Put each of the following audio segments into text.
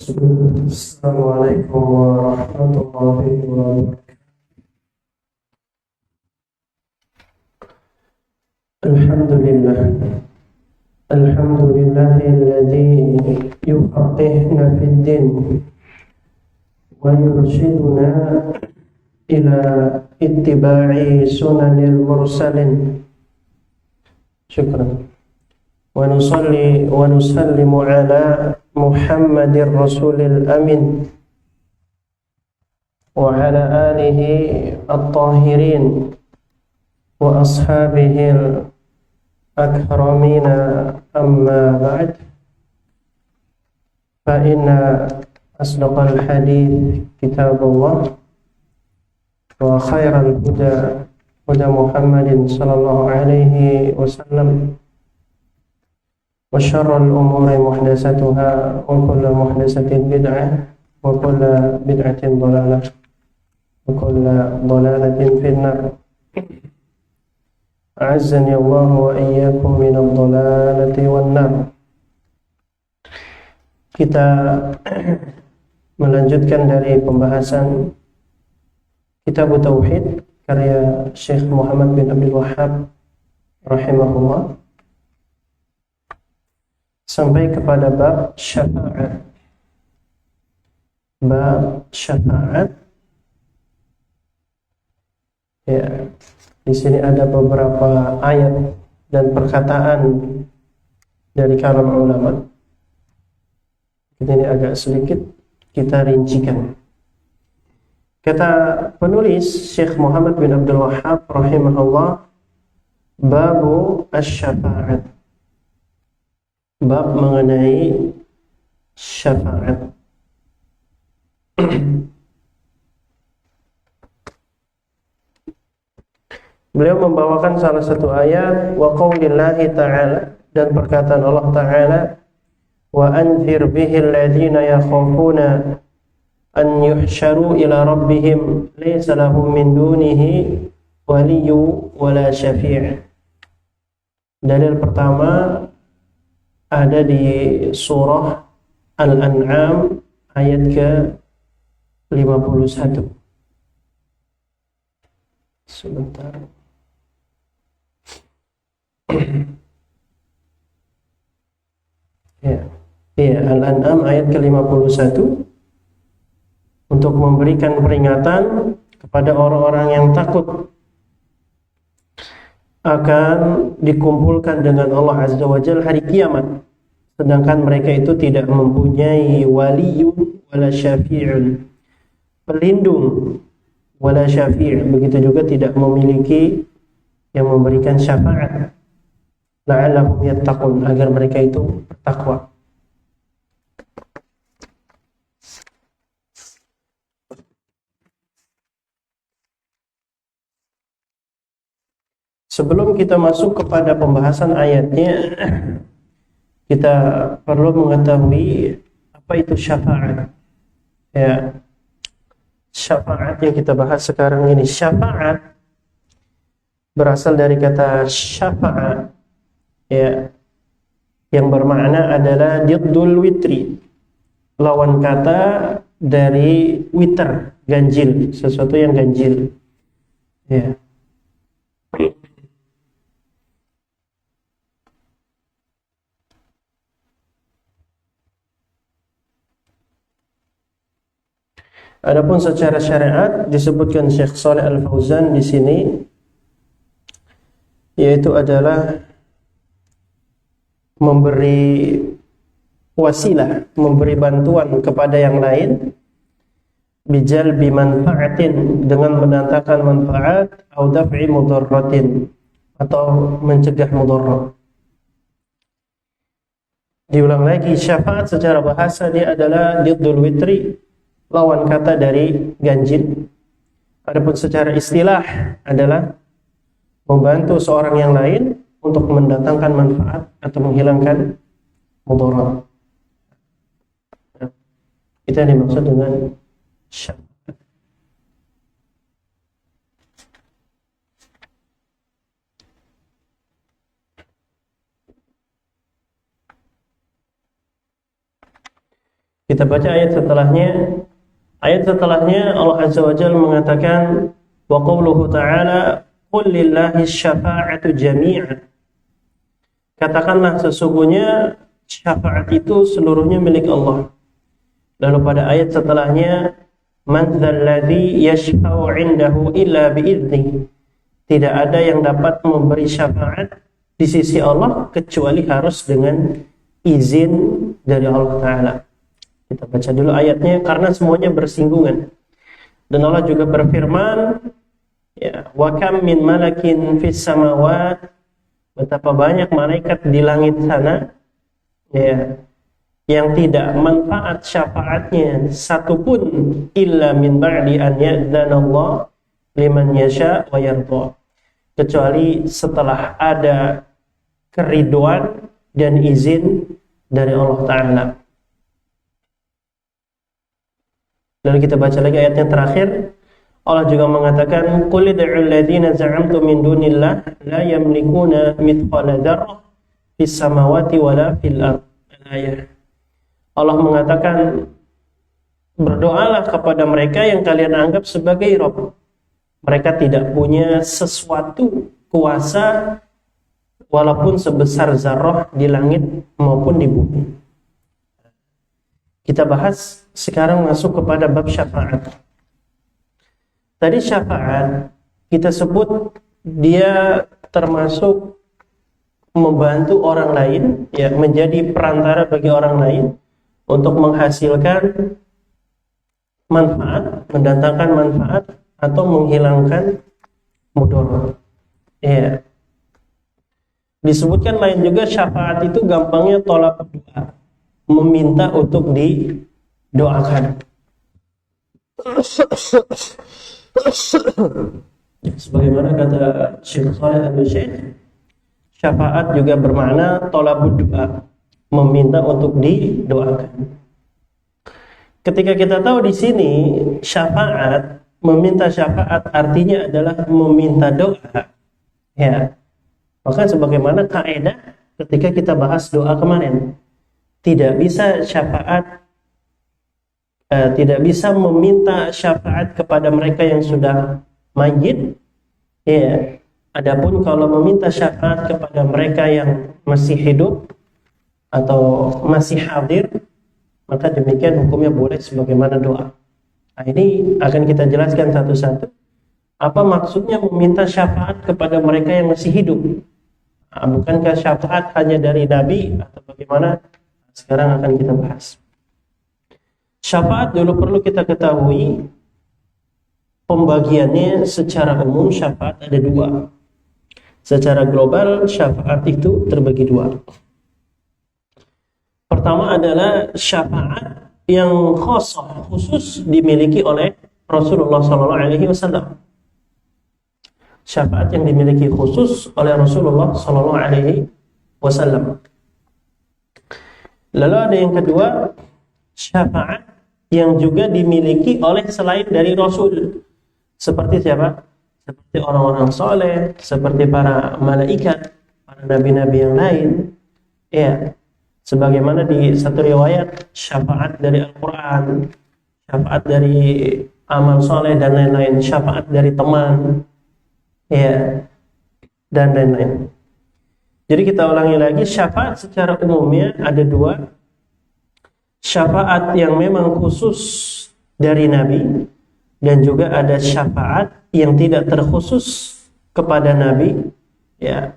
Assalamualaikum warahmatullahi wabarakatuh. Alhamdulillah. Alhamdulillahilladzi yufaqqihna fid din wa yurshiduna ila ittiba'i sunanil mursalin. Syukran. Wa nusalli wa nusallimu ala Muhammadir Rasulil Amin wa ala alihi at-tahirin wa ashabihil akramina amma ba'd fa inna asdaqal hadith kitabullah wa khairal huda huda Muhammadin sallallahu alaihi wasallam wa syarrul umuri muhdatsatuha wa kullu muhdatsatin bid'ah wa kullu bid'atin dhalalah wa kullu dhalalatin finnar. A'azzani Allah wa iyyakum minadh dhalalati wan nar. Kita melanjutkan dari pembahasan Kitab Tauhid karya Syekh Muhammad bin Abdul Wahhab rahimahullah sampai kepada bab syafaat. Bab syafaat. Ya, di sini ada beberapa ayat dan perkataan dari kalam ulama. Ini agak sedikit kita rincikan. Kata penulis Syekh Muhammad bin Abdul Wahhab rahimahullah, babu asy-syafa'at. Bab mengenai syafaat. Beliau membawakan salah satu ayat wa qaulillahi ta'ala, dan perkataan Allah Ta'ala, wa anzir bihil ladzina yakhafuna an yuhsyaru ila rabbihim laysa lahum min dunihi waliyyu wala syafi'. Dalil pertama ada di surah Al-An'am ayat ke-51. Sebentar. Ya, Al-An'am ayat ke-51 untuk memberikan peringatan kepada orang-orang yang takut akan dikumpulkan dengan Allah Azza wa Jalla hari kiamat, sedangkan mereka itu tidak mempunyai waliyun wala syafi'un, pelindung, wala syafi', begitu juga tidak memiliki yang memberikan syafaat, la'allahum yattaqun, agar mereka itu bertakwa. Sebelum kita masuk kepada pembahasan ayatnya, kita perlu mengetahui apa itu syafaat. Ya, syafaat yang kita bahas sekarang ini, syafaat berasal dari kata syafaat, ya, yang bermakna adalah diddul witri, lawan kata dari witer, ganjil, sesuatu yang ganjil. Ya. Adapun secara syariat disebutkan Syekh Shalih Al-Fauzan di sini, yaitu adalah memberi wasilah, memberi bantuan kepada yang lain, bijalbi manfaatin, dengan mendatangkan manfaat, atau daf'i mudarratin, atau mencegah mudarat. Diulang lagi, syafaat secara bahasa dia adalah diddul witri, lawan kata dari ganjil. Adapun secara istilah adalah membantu seorang yang lain untuk mendatangkan manfaat atau menghilangkan mudarat. Itu yang dimaksud dengan syafaat. Kita baca ayat setelahnya. Ayat setelahnya Allah Azza wa Jalla mengatakan wa qauluhu ta'ala qul lillahi syafa'atu jami'an. Katakanlah sesungguhnya syafaat itu seluruhnya milik Allah. Lalu pada ayat setelahnya man dzalladzi yashfa'u 'indahu illa bi'idznih. Tidak ada yang dapat memberi syafaat di sisi Allah kecuali harus dengan izin dari Allah Ta'ala. Kita baca dulu ayatnya karena semuanya bersinggungan. Dan Allah juga berfirman, ya, wa kam min malakin fis samawat, betapa banyak malaikat di langit sana, ya, yang tidak manfaat syafaatnya satupun illa min ba'di an ya'dzana Allah liman yasha wa yarda, kecuali setelah ada keriduan dan izin dari Allah Ta'ala. Lalu kita baca lagi ayat yang terakhir. Allah juga mengatakan qul ud'ul ladzina za'amtum min dunillah la yamlikuna mithqala dzarrah fis samawati wala fil ardh. Ayat. Allah mengatakan berdoalah kepada mereka yang kalian anggap sebagai Rabb. Mereka tidak punya sesuatu kuasa walaupun sebesar zarrah di langit maupun di bumi. Kita bahas sekarang masuk kepada bab syafaat. Tadi syafaat kita sebut dia termasuk membantu orang lain, ya, menjadi perantara bagi orang lain untuk menghasilkan manfaat, mendatangkan manfaat atau menghilangkan mudarat. Ya. Disebutkan lain juga syafaat itu gampangnya tolak doa, meminta untuk didoakan. Sebagaimana kata Syekh Shalih Al-Syekh, syafaat juga bermakna tolabud doa, meminta untuk didoakan. Ketika kita tahu di sini syafaat, meminta syafaat artinya adalah meminta doa, ya. Maka sebagaimana kaidah ketika kita bahas doa kemarin, tidak bisa syafaat, tidak bisa meminta syafaat kepada mereka yang sudah mayit, ya. Adapun kalau meminta syafaat kepada mereka yang masih hidup atau masih hadir, maka demikian hukumnya boleh sebagaimana doa. Nah, ini akan kita jelaskan satu-satu. Apa maksudnya meminta syafaat kepada mereka yang masih hidup? Nah, bukankah syafaat hanya dari Nabi atau bagaimana? Sekarang akan kita bahas. Syafaat dulu perlu kita ketahui pembagiannya secara umum. Syafaat ada dua. Secara global syafaat itu terbagi dua. Pertama adalah syafaat yang khusus dimiliki oleh Rasulullah SAW. Syafaat yang dimiliki khusus oleh Rasulullah SAW. Lalu ada yang kedua, syafaat yang juga dimiliki oleh selain dari Rasul. Seperti siapa? Seperti orang-orang soleh, seperti para malaikat, para nabi-nabi yang lain. Ya, sebagaimana di satu riwayat syafaat dari Al-Quran, syafaat dari amal soleh dan lain-lain, syafaat dari teman, ya, dan lain-lain. Jadi kita ulangi lagi, syafaat secara umumnya ada dua. Syafaat yang memang khusus dari Nabi, dan juga ada syafaat yang tidak terkhusus kepada Nabi, ya,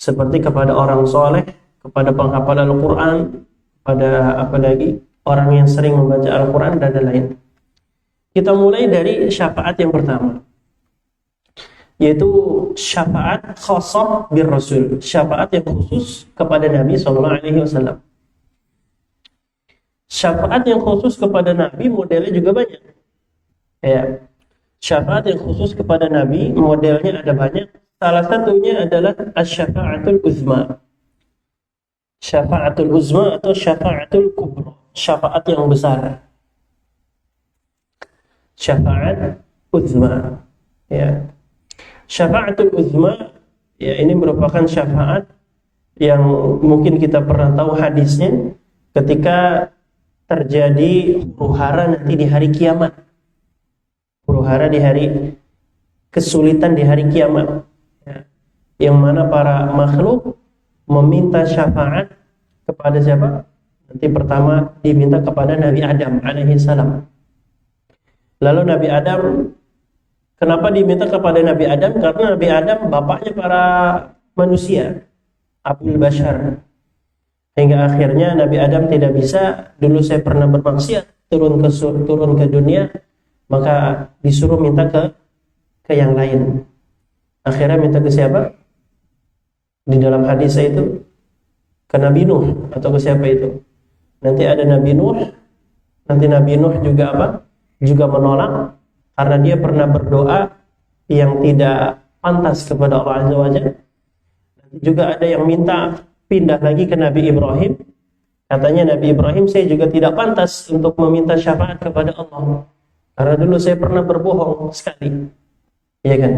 seperti kepada orang soleh, kepada penghafal Al-Quran, kepada apa lagi, orang yang sering membaca Al-Quran dan lain-lain. Kita mulai dari syafaat yang pertama, yaitu syafaat khassah bir Rasul, syafaat yang khusus kepada Nabi SAW. Syafaat yang khusus kepada Nabi modelnya juga banyak. Ya, syafaat yang khusus kepada Nabi modelnya ada banyak. Salah satunya adalah asy-syafa'atul uzma. Syafa'atul uzma atau syafa'atul kubra, syafaat yang besar. Syafa'at uzma, ya. Syafa'atul uzma, ya, ini merupakan syafaat yang mungkin kita pernah tahu hadisnya ketika terjadi huru-hara nanti di hari kiamat. Huru-hara di hari kesulitan di hari kiamat. Yang mana para makhluk meminta syafaat kepada siapa? Nanti pertama diminta kepada Nabi Adam alaihi salam. Lalu Nabi Adam, kenapa diminta kepada Nabi Adam? Karena Nabi Adam bapaknya para manusia, Abul Bashar. Hingga akhirnya Nabi Adam tidak bisa, dulu saya pernah bermaksiat, turun ke dunia, maka disuruh minta ke yang lain. Akhirnya minta ke siapa? Di dalam hadis itu ke Nabi Nuh atau ke siapa itu? Nanti ada Nabi Nuh, nanti Nabi Nuh juga apa? Juga menolak karena dia pernah berdoa yang tidak pantas kepada Allah Azza wa Jalla. Nanti juga ada yang minta pindah lagi ke Nabi Ibrahim. Katanya Nabi Ibrahim, saya juga tidak pantas untuk meminta syafaat kepada Allah karena dulu saya pernah berbohong sekali. Iya kan?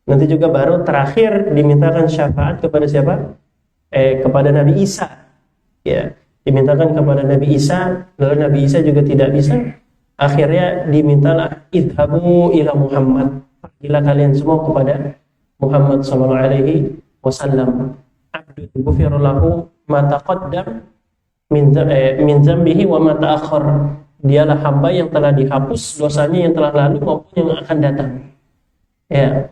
Nanti juga baru terakhir dimintakan syafaat kepada siapa? Kepada Nabi Isa. Ya, dimintakan kepada Nabi Isa, lalu Nabi Isa juga tidak bisa. Akhirnya dimintalah idhabu ila Muhammad. Pergilah kalian semua kepada Muhammad sallallahu alaihi wasallam. Abdul ghufira lahu ma taqaddam min dzambihi wa ma ta'akhkhar. Dialah hamba yang telah dihapus dosanya yang telah lalu maupun yang akan datang. Ya.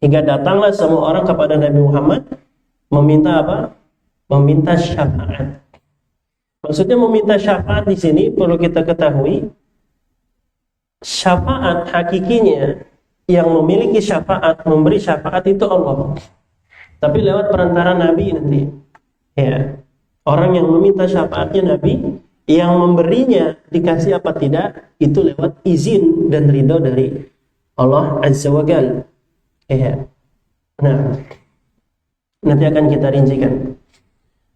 Hingga datanglah semua orang kepada Nabi Muhammad meminta apa? Meminta syafaat. Maksudnya meminta syafaat di sini perlu kita ketahui, syafaat hakikinya yang memiliki syafaat, memberi syafaat itu Allah. Tapi lewat perantara Nabi nanti. Ya. Orang yang meminta syafaatnya Nabi, yang memberinya dikasih apa tidak, itu lewat izin dan ridho dari Allah Azza wa Jalla. Ya. Nah, nanti akan kita rincikan.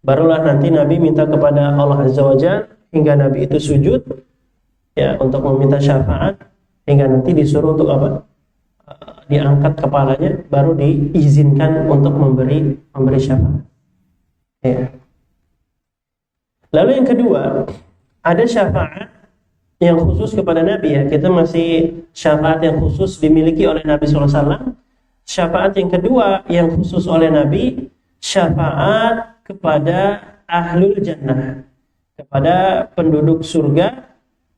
Barulah nanti Nabi minta kepada Allah Azza wa Jalla hingga Nabi itu sujud ya untuk meminta syafaat, hingga nanti disuruh untuk apa? Diangkat kepalanya, baru diizinkan untuk memberi syafaat. Ya. Lalu yang kedua, ada syafaat yang khusus kepada Nabi ya. Kita masih syafaat yang khusus dimiliki oleh Nabi SAW. Syafaat yang kedua yang khusus oleh Nabi, syafaat kepada ahlul jannah, kepada penduduk surga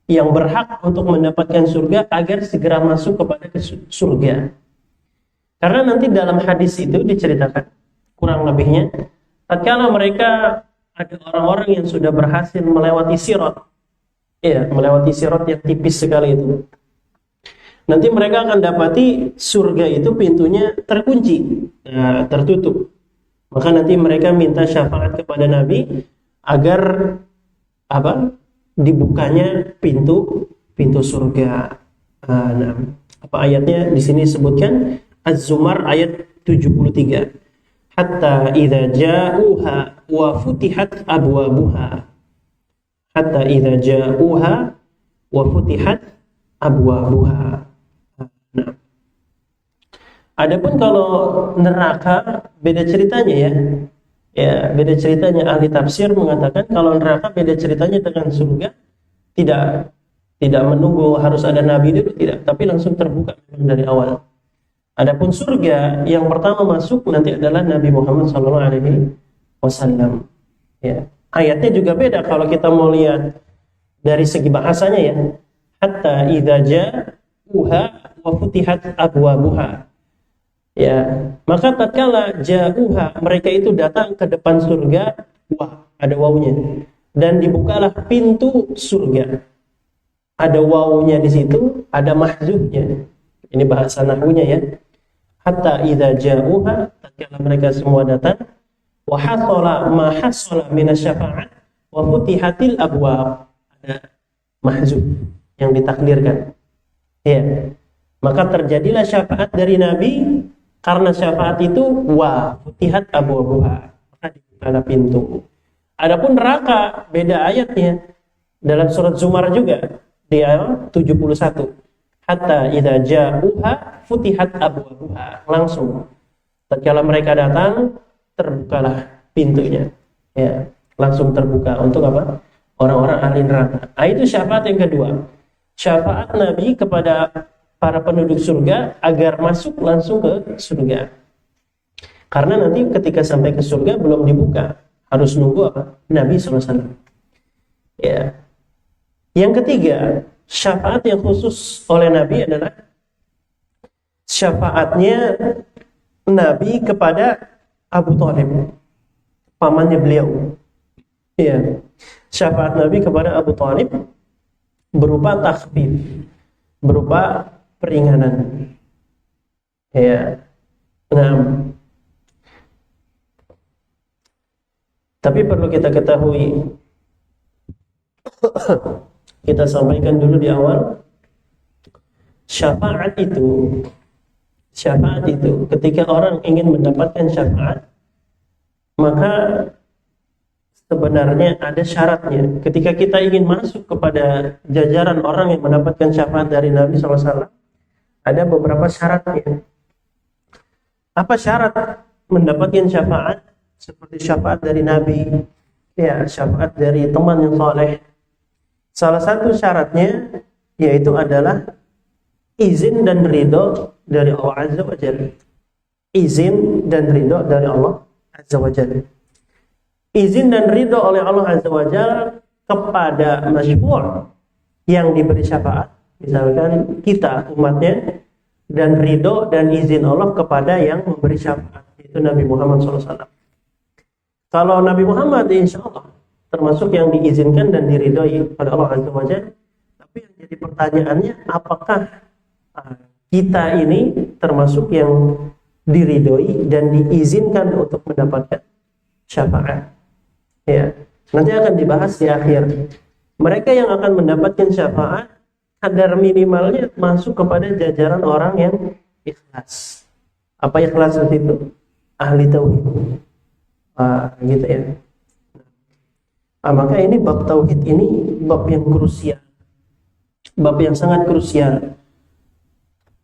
yang berhak untuk mendapatkan surga agar segera masuk kepada surga. Karena nanti dalam hadis itu diceritakan kurang lebihnya, tatkala mereka ada orang-orang yang sudah berhasil melewati sirat, ya, melewati sirat yang tipis sekali itu. Nanti mereka akan dapati surga itu pintunya terkunci, tertutup. Maka nanti mereka minta syafaat kepada Nabi agar apa? Dibukanya pintu surga. Nah, apa ayatnya di sini disebutkan? Az-Zumar ayat 73. Hatta idza ja'uha wa futihat abwabuha. Hatta idza ja'uha wa futihat abwabuha. Nah, adapun kalau neraka beda ceritanya ya. Ya, beda ceritanya. Ahli tafsir mengatakan kalau neraka beda ceritanya dengan surga. Tidak menunggu harus ada nabi dulu, tidak, tapi langsung terbuka dari awal. Adapun surga yang pertama masuk nanti adalah Nabi Muhammad SAW. Ya. Ayatnya juga beda kalau kita mau lihat dari segi bahasanya ya. Hatta idza ja'uha wa futihat abwabuha. Ya, maka tatkala ja'uha, mereka itu datang ke depan surga, wah, ada wawunya, dan dibukalah pintu surga. Ada wawunya di situ, ada mahzufnya. Ini bahasa nahwunya ya. Hatta idza ja'uha, tatkala mereka semua datang, wa hasala ma hasala minasyafa'at wa futihatil abwab. Ada mahzuf yang ditakdirkan. Ya. Maka terjadilah syafaat dari Nabi, karena syafaat itu wa futihat abwabuha, maka dibukalah pintu. Adapun neraka beda ayatnya. Dalam surat Zumar juga di ayat 71. Hatta idza ja'uha futihat abwabuha. Langsung tatkala mereka datang terbukalah pintunya. Ya, langsung terbuka untuk apa? orang-orang ahli neraka. Itu syafaat yang kedua. Syafaat Nabi kepada para penduduk surga agar masuk langsung ke surga. Karena nanti ketika sampai ke surga belum dibuka, harus nunggu apa? Nabi SAW. Ya. Yang ketiga, syafaat yang khusus oleh Nabi adalah syafaatnya Nabi kepada Abu Thalib, pamannya beliau. Ya. Syafaat Nabi kepada Abu Thalib berupa takhfif, berupa peringanan. Ya. Nah, tapi perlu kita ketahui, kita sampaikan dulu di awal, syafaat itu ketika orang ingin mendapatkan syafaat, maka sebenarnya ada syaratnya. Ketika kita ingin masuk kepada jajaran orang yang mendapatkan syafaat dari Nabi SAW, ada beberapa syaratnya. Apa syarat mendapatkan syafaat? Seperti syafaat dari Nabi, ya, syafaat dari teman yang soleh. Salah satu syaratnya yaitu adalah izin dan ridho dari Allah Azza wa Jalla. Izin dan ridho dari Allah Azza wa Jalla. Izin dan ridho oleh Allah Azza wa Jalla kepada masyhur yang diberi syafaat, misalkan kita umatnya, dan ridho dan izin Allah kepada yang memberi syafaat, yaitu Nabi Muhammad SAW. Kalau Nabi Muhammad insya Allah termasuk yang diizinkan dan diridhoi oleh Allah Azza wa Jalla. Tapi yang jadi pertanyaannya, apakah kita ini termasuk yang diridhoi dan diizinkan untuk mendapatkan syafaat? Ya, nanti akan dibahas di akhir. Mereka yang akan mendapatkan syafaat kadar minimalnya masuk kepada jajaran orang yang ikhlas. Apa ikhlas itu? Ahli tauhid. Gitu ya. Maka ini bab tauhid ini bab yang krusial, bab yang sangat krusial.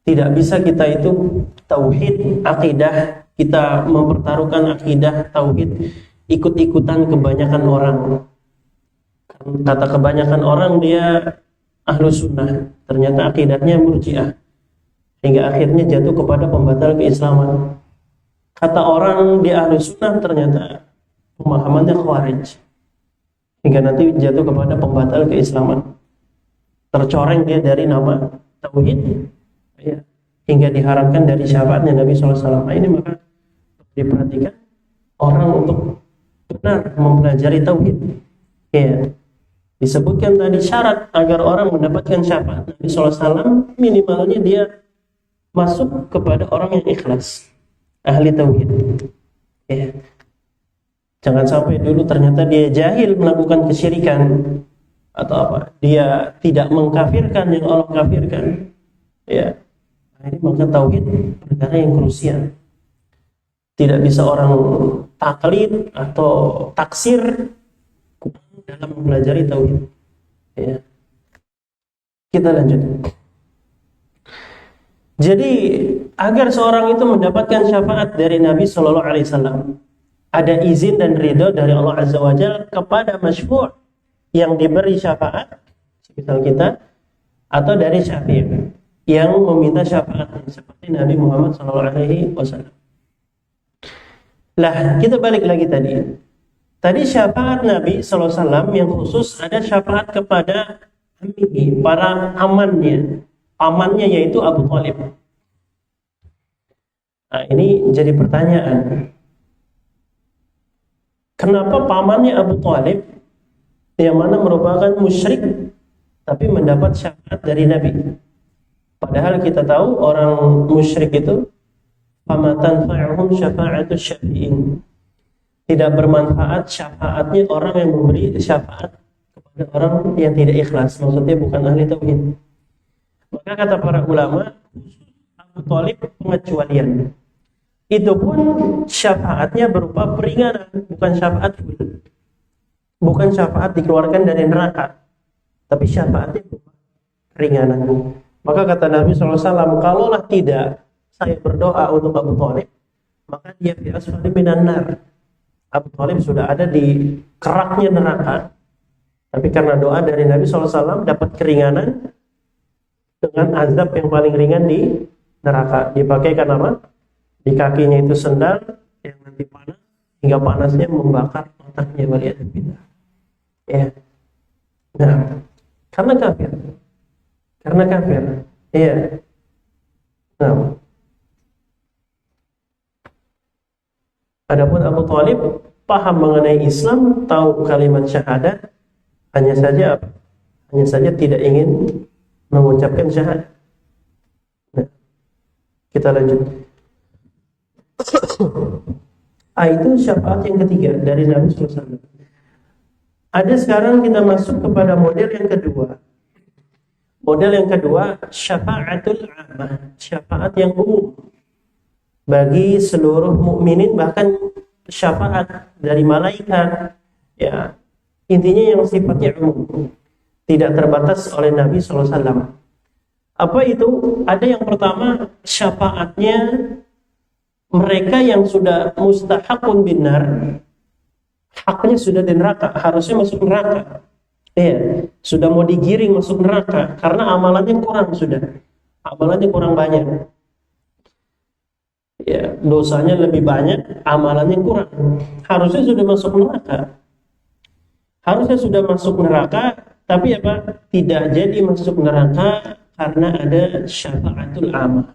Tidak bisa kita itu tauhid, akidah, kita mempertaruhkan akidah tauhid ikut-ikutan kebanyakan orang. Kata kebanyakan orang dia ahlu sunnah, ternyata akidahnya murji'ah, hingga akhirnya jatuh kepada pembatal keislaman. Kata orang di ahlu sunnah, ternyata pemahamannya khawarij, hingga nanti jatuh kepada pembatal keislaman. Tercoreng dia dari nama tauhid, ya, hingga diharamkan dari syafaatnya Nabi SAW. Ini maka diperhatikan orang untuk benar mempelajari tauhid. Ya, disebutkan tadi syarat agar orang mendapatkan syafaat Nabi SAW, minimalnya dia masuk kepada orang yang ikhlas, ahli tauhid. Ya. Jangan sampai dulu ternyata dia jahil melakukan kesyirikan atau apa, dia tidak mengkafirkan yang Allah kafirkan. Ya, ini maka tauhid perkara yang krusial. Tidak bisa orang taklid atau taksir dalam mempelajari tauhid. Ya. Kita lanjut. Jadi agar seorang itu mendapatkan syafaat dari Nabi Shallallahu Alaihi Wasallam, ada izin dan ridho dari Allah Azza wa Jalla kepada masyfu' yang diberi syafaat, misal kita, atau dari syafi' yang meminta syafaat seperti Nabi Muhammad SAW. Lah, kita balik lagi tadi. Tadi syafaat Nabi SAW yang khusus ada syafaat kepada amihi, para pamannya yaitu Abu Thalib. Nah, ini jadi pertanyaan. Kenapa pamannya Abu Thalib yang mana merupakan musyrik tapi mendapat syafaat dari Nabi? Padahal kita tahu orang musyrik itu fama tanfa'uhum syafa'atus syafi'in. Tidak bermanfaat syafaatnya orang yang memberi syafaat kepada orang yang tidak ikhlas, maksudnya bukan ahli tauhid. Maka kata para ulama, Abu Thalib pengecualian. Itu pun syafaatnya berupa peringanan, bukan syafaat full. Bukan syafaat dikeluarkan dari neraka, tapi syafaatnya berupa peringanan. Maka kata Nabi SAW, kalaulah tidak saya berdoa untuk Abu Thalib, maka dia fi asfali minan nar. Abu Thalib sudah ada di keraknya neraka, Tapi karena doa dari Nabi SAW dapat keringanan dengan azab yang paling ringan di neraka. Dipakaikan apa? Di kakinya itu sendal yang nanti panas, hingga panasnya membakar otaknya, waliyadzubillah. Ya. Nah, karena kafir. Karena kafir. Iya. Nah. Adapun Abu Thalib paham mengenai Islam, tahu kalimat syahadat, hanya saja tidak ingin mengucapkan syahadat. Nah, kita lanjut. Itu syafaat yang ketiga dari Nabi SAW. Ada sekarang kita masuk kepada model yang kedua. Model yang kedua, syafaatul ammah, syafaat yang umum bagi seluruh mukminin, bahkan syafaat dari malaikat. Ya, intinya yang sifatnya umum, tidak terbatas oleh Nabi SAW. Apa itu? Ada yang pertama, syafaatnya mereka yang sudah mustahakun binar, haknya sudah di neraka, harusnya masuk neraka. Iya, sudah mau digiring masuk neraka karena amalannya kurang, amalannya kurang banyak. Ya, dosanya lebih banyak, amalannya kurang. Harusnya sudah masuk neraka. Tapi apa? Tidak jadi masuk neraka karena ada syafaatul ammah,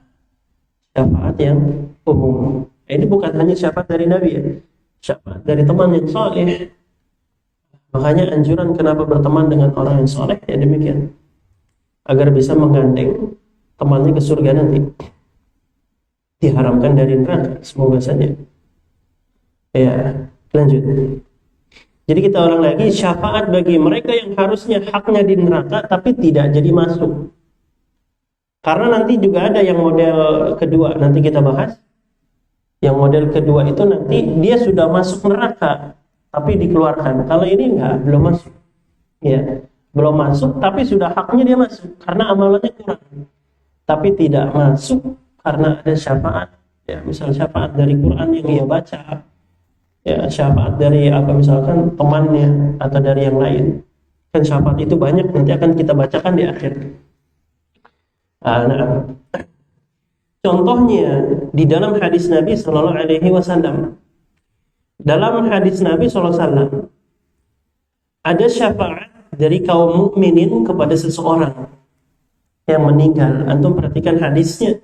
syafaat yang umum. Ini bukan hanya syafaat dari Nabi ya, syafaat dari teman yang saleh. Makanya anjuran kenapa berteman dengan orang yang saleh ya demikian, agar bisa menggandeng temannya ke surga nanti, diharamkan dari neraka. Semoga saja. Ya, lanjut. Jadi kita ulang lagi, syafaat bagi mereka yang harusnya haknya di neraka tapi tidak jadi masuk. Karena nanti juga ada yang model kedua, nanti kita bahas. Yang model kedua itu nanti dia sudah masuk neraka tapi dikeluarkan. Kalau ini enggak, belum masuk. Ya, belum masuk tapi sudah haknya dia masuk karena amalannya kurang. Tapi tidak masuk karena ada syafaat. Ya, misal syafaat dari Quran yang ia baca. Ya, syafaat dari apa misalkan temannya atau dari yang lain. Kan syafaat itu banyak, nanti akan kita bacakan di akhir. Nah, contohnya di dalam hadis Nabi Sallallahu Alaihi Wasallam. Dalam hadis Nabi Sallallahu Alaihi Wasallam ada syafaat dari kaum mukminin kepada seseorang yang meninggal. Antum perhatikan hadisnya.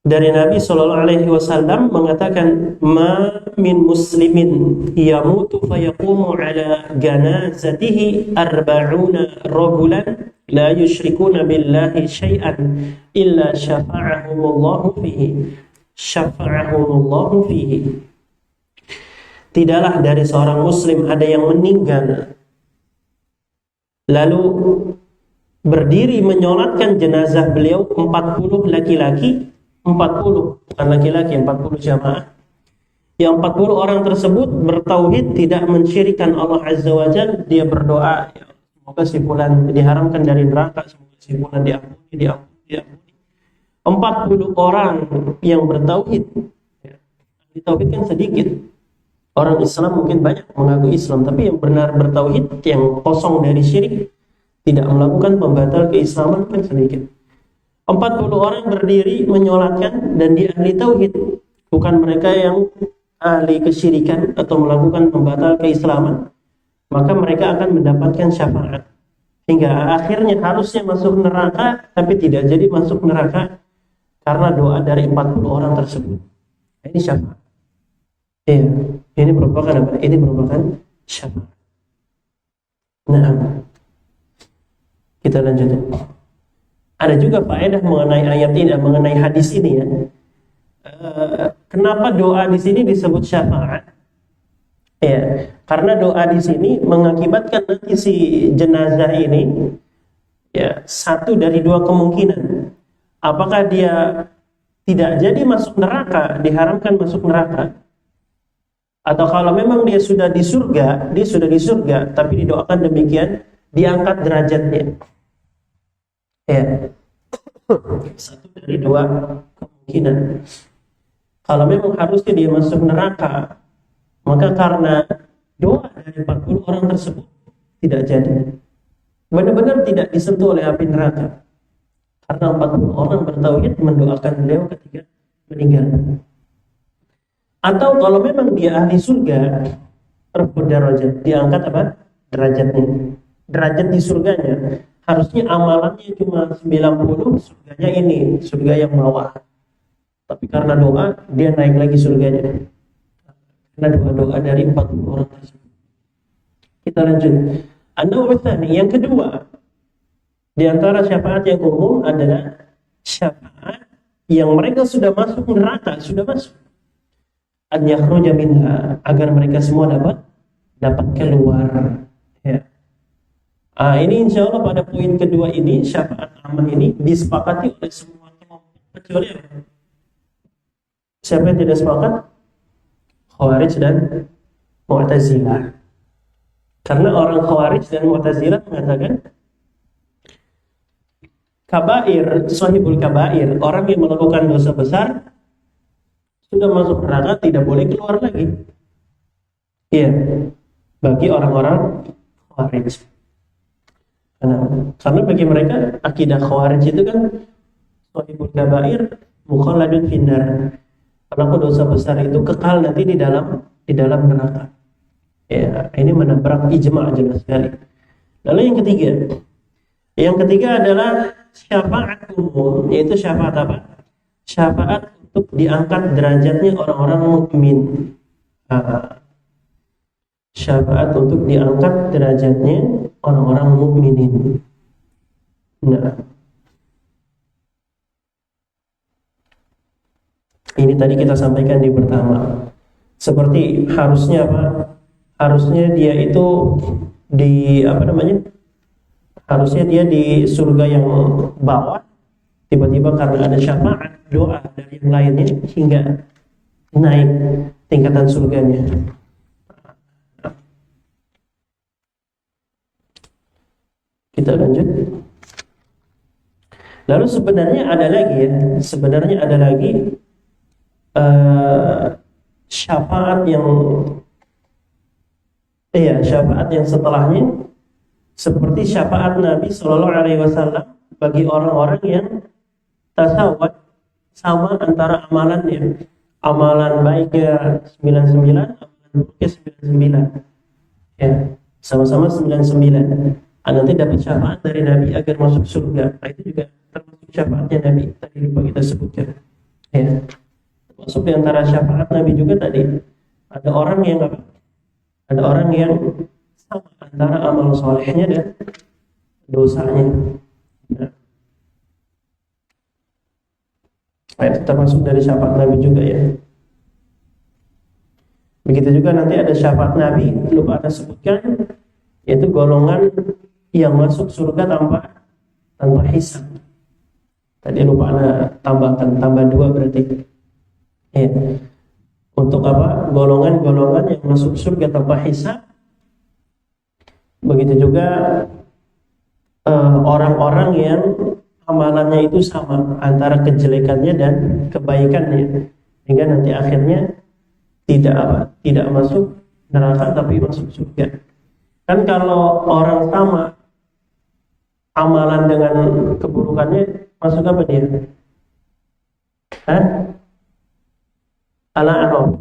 Dari Nabi Sallallahu Alaihi Wasallam mengatakan, ma min muslimin yamutu fayaqumu ala janazatihi arba'una rajulan la yusyrikuna billahi syai'an illa syafa'ahumullahu fihi. Tidaklah dari seorang muslim ada yang meninggal lalu berdiri menyolatkan jenazah beliau 40 laki-laki, 40 bukan laki-laki, 40 jamaah. Yang 40 orang tersebut bertauhid, tidak mensyirikkan Allah Azza wa Jalla. Dia berdoa, ya, semoga si fulan diharamkan dari neraka, semoga si fulan diampuni. 40 orang yang bertauhid. Ya, tauhid kan sedikit. Orang Islam mungkin banyak mengaku Islam, tapi yang benar bertauhid, yang kosong dari syirik, tidak melakukan pembatal keislaman kan sedikit. 40 orang berdiri menyolatkan dan dia ahli tauhid, bukan mereka yang ahli kesyirikan atau melakukan pembatal keislaman. Maka mereka akan mendapatkan syafaat hingga akhirnya harusnya masuk neraka tapi tidak jadi masuk neraka karena doa dari 40 orang tersebut. Ini syafaat. Iya, ini merupakan apa? Ini merupakan syafaat. Nah, kita lanjutkan. Ada juga faedah mengenai ayat ini, mengenai hadis ini ya. Kenapa doa di sini disebut syafaat? Ya, karena doa di sini mengakibatkan nanti si jenazah ini ya satu dari dua kemungkinan. Apakah dia tidak jadi masuk neraka, diharamkan masuk neraka? Atau kalau memang dia sudah di surga, tapi didoakan demikian, diangkat derajatnya. Ya, satu dari dua kemungkinan. Kalau memang harusnya dia masuk neraka, maka karena doa dari 40 orang tersebut, tidak jadi. Benar-benar tidak disentuh oleh api neraka. Karena 40 orang bertauhid mendoakan beliau ketika meninggal. Atau kalau memang dia ahli surga, rafud darajat, diangkat apa? Derajatnya. Derajat di surganya. Harusnya amalannya cuma 90, surganya ini, surga yang bawah. Tapi karena doa, dia naik lagi surganya. Karena doa-doa dari 40 orang tersebut. Kita lanjut. An-Naw'utsani, yang kedua, di antara syafaat yang umum adalah syafaat yang mereka sudah masuk neraka, sudah masuk. An yakhruja minha, agar mereka semua dapat keluar. Ya. Ini insya Allah pada poin kedua ini, syafaat aman ini disepakati oleh semua kelompok kecuali siapa yang tidak sepakat? Khawarij dan Mu'tazilah. Karena orang Khawarij dan Mu'tazilah mengatakan kabair, sahibul kabair, orang yang melakukan dosa besar sudah masuk neraka, tidak boleh keluar lagi. Iya, bagi orang-orang Khawarij. Karena bagi mereka akidah Khawarij itu kan sahibul kabair mukhalladun finnar. Pelaku dosa besar itu kekal nanti di dalam neraka. Ya, ini menabrak ijma' jelas sekali. Lalu yang ketiga adalah syafaat umum, yaitu syafaat apa? Syafaat untuk diangkat derajatnya orang-orang mukmin. Syafaat untuk diangkat derajatnya orang-orang mukminin. Nah, ini tadi kita sampaikan di pertama. Seperti harusnya apa? Harusnya dia itu di harusnya dia di surga yang bawah, tiba-tiba karena ada syafaat doa dari yang lainnya hingga naik tingkatan surganya. Kita lanjut. Lalu sebenarnya ada lagi syafaat yang setelahnya, seperti syafaat Nabi Shallallahu Alaihi Wasallam bagi orang-orang yang tasawwuf sama antara amalannya, amalan baiknya 99, amalan buruknya 99, ya sama-sama 99. Nanti dapat syafaat dari Nabi agar masuk surga. Nah, itu juga termasuk syafaatnya Nabi tadi lupa kita sebutkan. Ya. Masuk di antara syafaat Nabi juga tadi ada orang yang sama antara amal solehnya dan dosanya. Nah, itu termasuk dari syafaat Nabi juga ya. Begitu juga nanti ada syafaat Nabi lupa ada sebutkan, yaitu golongan yang masuk surga tanpa hisab. Tadi lupa ada tambah 2 berarti. Ya. Untuk apa? Golongan-golongan yang masuk surga tanpa hisab. Begitu juga orang-orang yang amalannya itu sama antara kejelekannya dan kebaikannya, hingga nanti akhirnya tidak masuk neraka tapi masuk surga. Kan kalau orang sama amalan dengan keburukannya, masuk apa dia? Al-A'raf,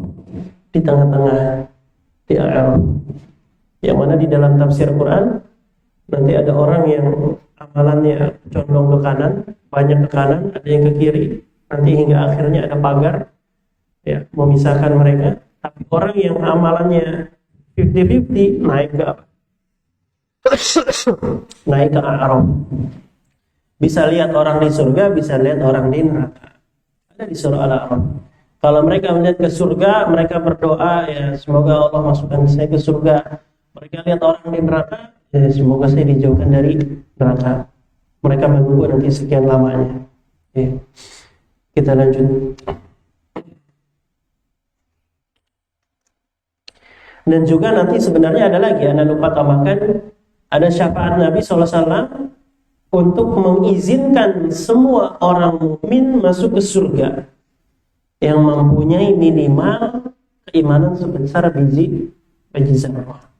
di tengah-tengah, di A'raf. Yang mana di dalam tafsir Quran nanti ada orang yang amalannya condong ke kanan, banyak ke kanan, ada yang ke kiri, nanti hingga akhirnya ada pagar ya memisahkan mereka. Tapi orang yang amalannya 50-50 naik ke apa? Naik ke A'raf. Bisa lihat orang di surga, bisa lihat orang di neraka. Ada di surah Al-A'raf. Kalau mereka melihat ke surga, mereka berdoa ya semoga Allah masukkan saya ke surga. Mereka lihat orang di neraka, ya semoga saya dijauhkan dari neraka. Mereka menunggu nanti sekian lamanya. Ya. Kita lanjut. Dan juga nanti sebenarnya ada lagi, Anda lupa tambahkan, ada syafaat Nabi SAW untuk mengizinkan semua orang mukmin masuk ke surga yang mempunyai minimal keimanan sebesar biji zarrah.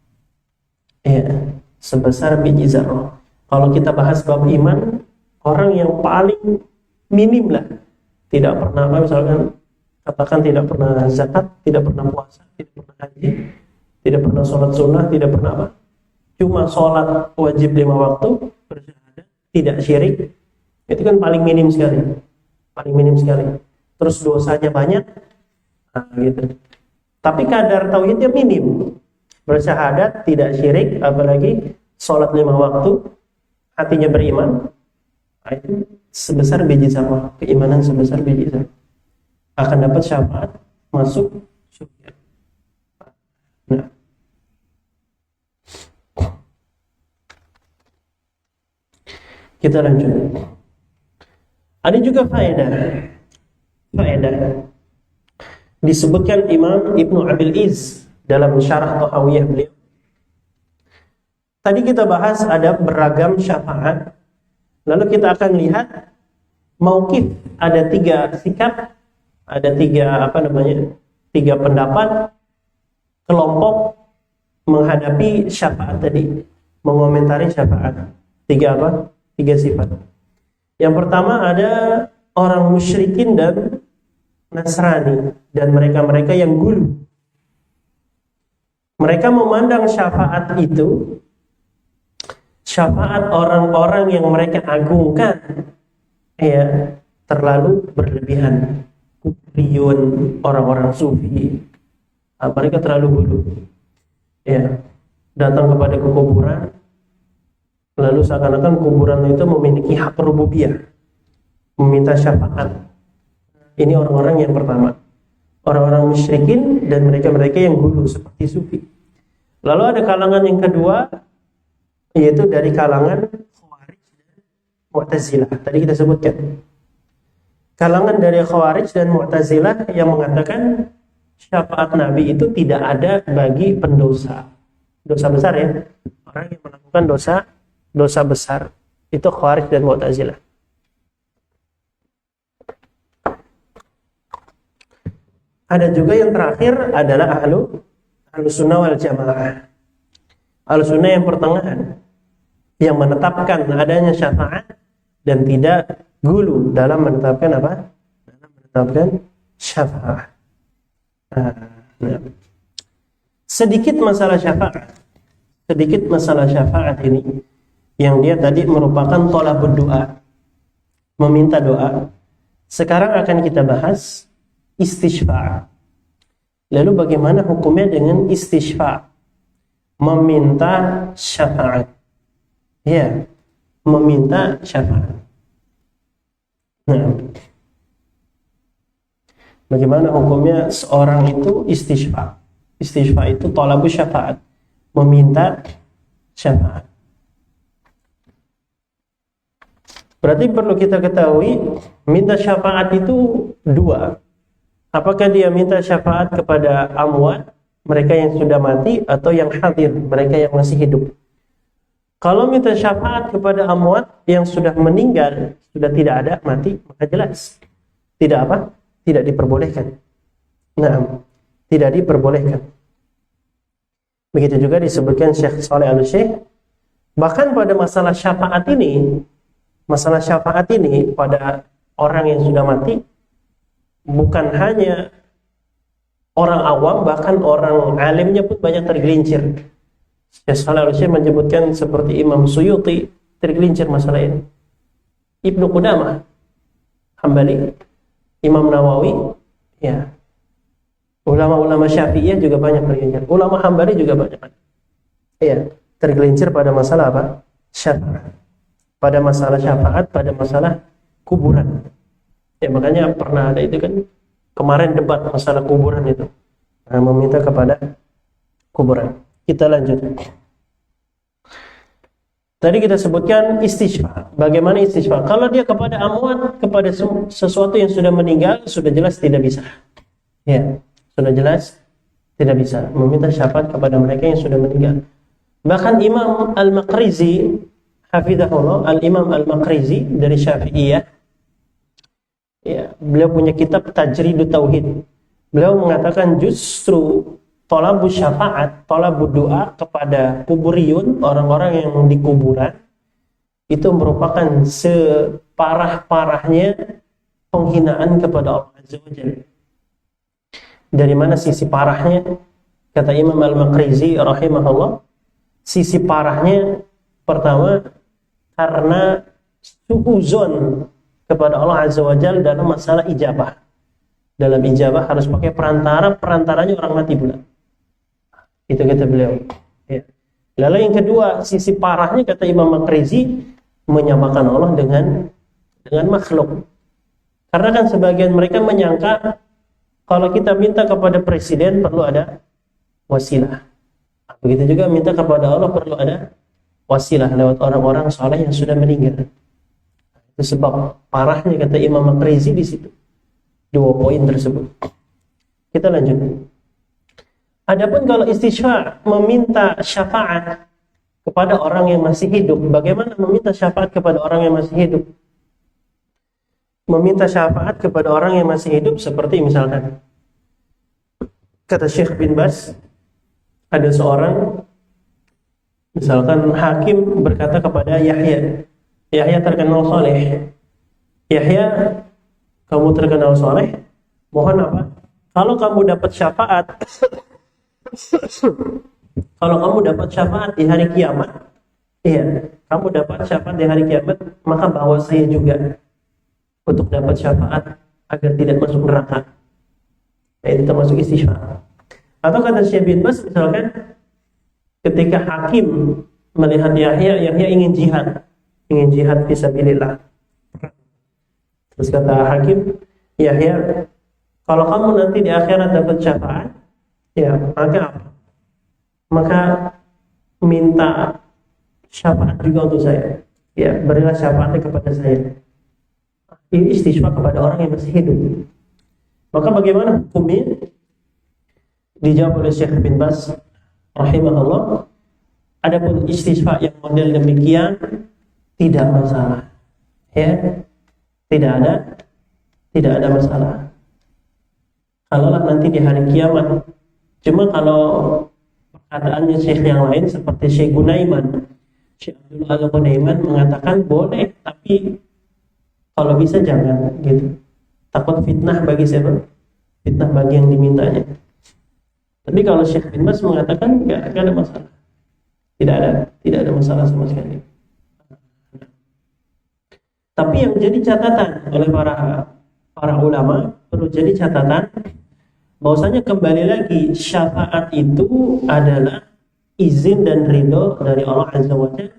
Ya. sebesar biji zarrah. Kalau kita bahas bab iman, orang yang paling minim lah, tidak pernah apa, misalkan katakan tidak pernah zakat, tidak pernah puasa, tidak pernah haji, tidak pernah sholat sunnah, tidak pernah apa, cuma sholat wajib 5 waktu, bersyahadat, tidak syirik, itu kan paling minim sekali, paling minim sekali. Terus dosanya banyak, nah, gitu. Tapi kadar tauhidnya minim, bersyahadat, tidak syirik, apalagi sholat 5 waktu, hatinya beriman, nah, itu sebesar biji zarrah, keimanan sebesar biji zarrah, akan dapat syafaat masuk surga. Nah, kita lanjut. Ada juga faedah disebutkan Imam Ibnu Abil Iz dalam syarah Tahawiyah beliau. Tadi kita bahas ada beragam syafaat. Lalu kita akan lihat mauqif, ada 3 sikap, ada 3 3 pendapat kelompok menghadapi syafaat tadi, mengomentari syafaat. 3 sifat. Yang pertama ada orang musyrikin dan Nasrani dan mereka-mereka yang gulu. Mereka memandang syafaat itu, syafaat orang-orang yang mereka agungkan, ya, terlalu berlebihan. Kubriyun, orang-orang sufi, mereka terlalu gulu, ya, datang kepada kuburan, lalu seakan-akan kuburan itu memiliki hak rububiyah, meminta syafaat. Ini orang-orang yang pertama, orang-orang musyrikin dan mereka-mereka yang gulu seperti sufi. Lalu ada kalangan yang kedua, yaitu dari kalangan Khawarij dan Mu'tazilah. Tadi kita sebutkan kalangan dari Khawarij dan Mu'tazilah yang mengatakan syafaat Nabi itu tidak ada bagi pendosa, dosa besar, ya, orang yang melakukan dosa besar, itu Khawarij dan Mu'tazilah. Ada juga yang terakhir adalah Ahlus Sunnah wal Jamaah. Ahlus Sunnah yang pertengahan, yang menetapkan adanya syafaat dan tidak gulu dalam menetapkan apa? Dalam menetapkan syafaat. Nah. Sedikit masalah syafaat ini, yang dia tadi merupakan thalabud doa, meminta doa. Sekarang akan kita bahas istisyfa'. Lalu bagaimana hukumnya dengan istisyfa'? Meminta syafaat. Ya, meminta syafaat. Nah, bagaimana hukumnya seorang itu istisyfa'? Istisyfa' itu thalabus syafaat, meminta syafaat. Berarti perlu kita ketahui, minta syafaat itu 2. Apakah dia minta syafaat kepada amwat, mereka yang sudah mati, atau yang hadir, mereka yang masih hidup? Kalau minta syafaat kepada amwat yang sudah meninggal, sudah tidak ada, mati, maka jelas tidak diperbolehkan. Nah, tidak diperbolehkan. Begitu juga disebutkan Syekh Shalih Al-Syekh, bahkan pada masalah syafaat ini pada orang yang sudah mati, bukan hanya orang awam, bahkan orang alimnya pun banyak tergelincir. Syekh Shalih Al-Syekh menyebutkan seperti Imam Suyuti tergelincir masalah ini, Ibnu Qudamah Hambali, Imam Nawawi, ya, ulama-ulama Syafi'iyah juga banyak tergelincir, ulama Hambali juga banyak, ya, tergelincir pada masalah apa? Syafaat. Pada masalah syafaat, pada masalah kuburan. Ya, makanya pernah ada itu kan kemarin debat masalah kuburan itu, meminta kepada kuburan. Kita lanjut. Tadi kita sebutkan istisyfa'. Bagaimana istisyfa'? Kalau dia kepada amwat, kepada sesuatu yang sudah meninggal, sudah jelas tidak bisa. Ya, sudah jelas tidak bisa meminta syafaat kepada mereka yang sudah meninggal. Bahkan Imam Al-Maqrizi, hafizahullah, Al-Imam Al-Maqrizi dari Syafi'iyah, ya, beliau punya kitab Tajridut Tauhid. Beliau mengatakan justru tolabu syafaat, tolabu doa kepada kuburiyun, orang-orang yang di kuburan, itu merupakan separah-parahnya penghinaan kepada Allah Azza wa Jalla. Dari mana sisi parahnya? Kata Imam Al-Maqrizi rahimahullah, sisi parahnya pertama karena suuzon kepada Allah Azza wa Jalla dalam masalah ijabah. Dalam ijabah harus pakai perantara, perantaranya orang mati pula. Itu kata beliau. Ya. Lalu yang kedua, sisi parahnya kata Imam Maqrizi, menyamakan Allah dengan makhluk. Karena kan sebagian mereka menyangka kalau kita minta kepada presiden perlu ada wasilah. Begitu juga minta kepada Allah perlu ada wasilah lewat orang-orang saleh yang sudah meninggal. Itu sebab parahnya kata Imam Maqrizi di situ. Dua poin tersebut. Kita lanjut. Adapun kalau istisya meminta syafaat kepada orang yang masih hidup, bagaimana meminta syafaat kepada orang yang masih hidup? Meminta syafaat kepada orang yang masih hidup seperti misalkan kata Syekh bin Baz, ada seorang misalkan hakim berkata kepada Yahya, Yahya terkenal soleh, Yahya kamu terkenal soleh, mohon apa? Kalau kamu dapat syafaat kalau kamu dapat syafaat di hari kiamat, iya, kamu dapat syafaat di hari kiamat, maka bawa saya juga untuk dapat syafaat agar tidak masuk neraka. Nah, itu termasuk istisya. Atau kata Syekh bin Baz misalkan ketika hakim melihat Yahya, Yahya ingin jihad fisabilillah. Terus kata hakim, Yahya, kalau kamu nanti di akhirat dapat syafaat, ya, maka apa? Maka minta syafaat juga untuk saya. Ya, berilah syafaatnya kepada saya. Ini istisya kepada orang yang masih hidup. Maka bagaimana hukumnya? Dijawab oleh Syekh bin Baz rahimahullah, adapun istisya yang model demikian tidak masalah. Ya, tidak ada masalah. Kalaulah nanti di hari kiamat. Cuma kalau perkataannya Syekh yang lain seperti Syekh Gunaiman, Syekh Abdul Al-Gunaiman mengatakan boleh, tapi kalau bisa jangan gitu. Takut fitnah bagi siapa? Fitnah bagi yang dimintanya. Tapi kalau Syekh bin Baz mengatakan enggak ada masalah. Tidak ada masalah sama sekali. Tapi yang jadi catatan oleh para ulama, perlu jadi catatan bahwasanya kembali lagi syafaat itu adalah izin dan ridho dari Allah Azza wa Jalla.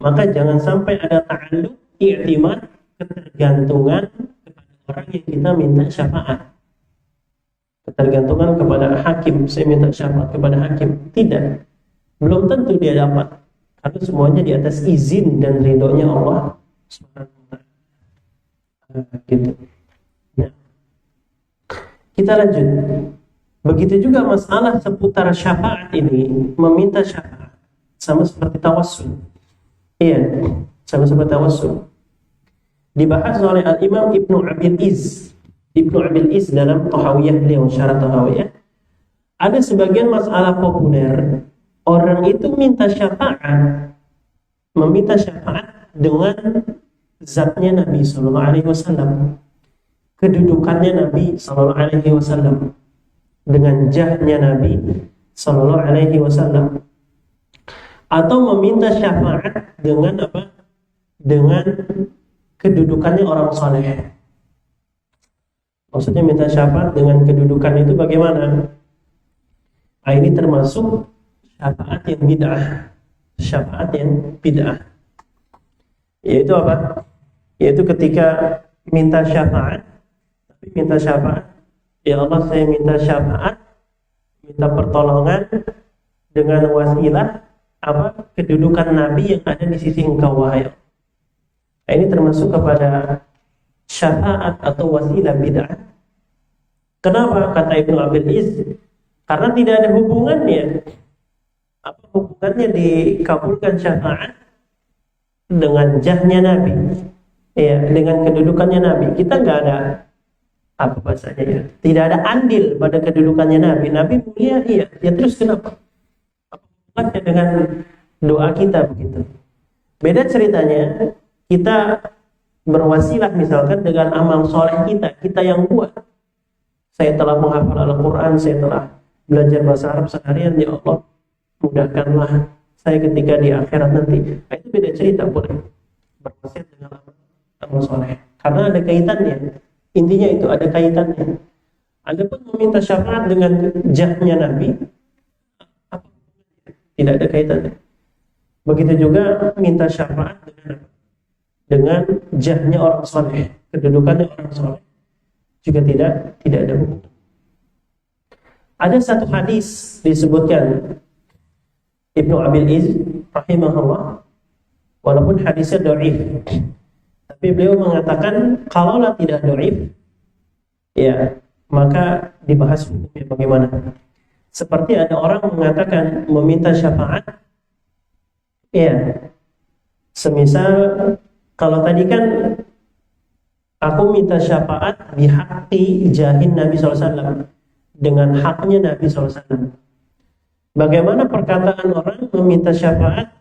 Maka jangan sampai ada ta'alluq, i'timad, ketergantungan kepada orang yang kita minta syafaat. Ketergantungan kepada hakim, saya minta syafaat kepada hakim. Tidak. Belum tentu dia dapat. Karena semuanya di atas izin dan ridhonya Allah Subhanahu wa ta'ala. Gitu. Nah. Kita lanjut. Begitu juga masalah seputar syafaat ini, meminta syafaat sama seperti tawassul. Iya, sama seperti tawassul. Dibahas oleh Al-Imam Ibnu Abil Iz. Ibnu Abil Iz dalam Tahawiyah beliau, Syarah Tahawiyah. Ada sebagian masalah populer, orang itu meminta syafaat dengan zatnya Nabi sallallahu alaihi wasallam. Kedudukannya Nabi sallallahu alaihi wasallam, dengan jahnya Nabi sallallahu alaihi wasallam, atau meminta syafaat dengan apa? Dengan kedudukannya orang saleh. Maksudnya minta syafaat dengan kedudukan itu bagaimana? Nah, ini termasuk syafaat yang bid'ah. Syafaat yang bid'ah. Yaitu apa? Yaitu ketika minta syafaat, ya Allah, saya minta syafaat, minta pertolongan dengan wasilah apa? Kedudukan Nabi yang ada di sisi Engkau, wahai Allah. Nah, ini termasuk kepada syafaat atau wasilah bid'ah. Kenapa? Kata Ibnu Abil Iz, karena tidak ada hubungannya. Apa hubungannya dikabulkan syafaat dengan jahnya Nabi? Ya, dengan kedudukannya Nabi. Kita nggak ada apa bahasanya ya? Tidak ada andil pada kedudukannya Nabi. Nabi mulia, iya. Ya terus kenapa? Apa hubungannya dengan doa kita begitu? Beda ceritanya, kita berwasilah misalkan dengan amal soleh kita yang buat. Saya telah menghafal Al-Quran, saya telah belajar bahasa Arab seharian, ya Allah, mudahkanlah saya ketika di akhirat nanti. Nah, itu beda cerita, boleh berwasiat dengan amal soleh. Karena ada kaitannya. Intinya itu ada kaitannya. Anda pun meminta syafaat dengan jahnya Nabi, tidak ada kaitannya. Begitu juga minta syafaat dengan jahnya orang soleh, kedudukannya orang soleh juga tidak ada hubungan. Ada satu hadis disebutkan Ibnu Abil Iz rahimahullah, walaupun hadisnya dhaif, tapi beliau mengatakan kalaulah tidak dhaif, ya maka dibahas hukumnya bagaimana. Seperti ada orang mengatakan meminta syafaat, ya semisal kalau tadi kan aku minta syafaat bihaqi jahin Nabi SAW, dengan haknya Nabi SAW. Bagaimana perkataan orang meminta syafaat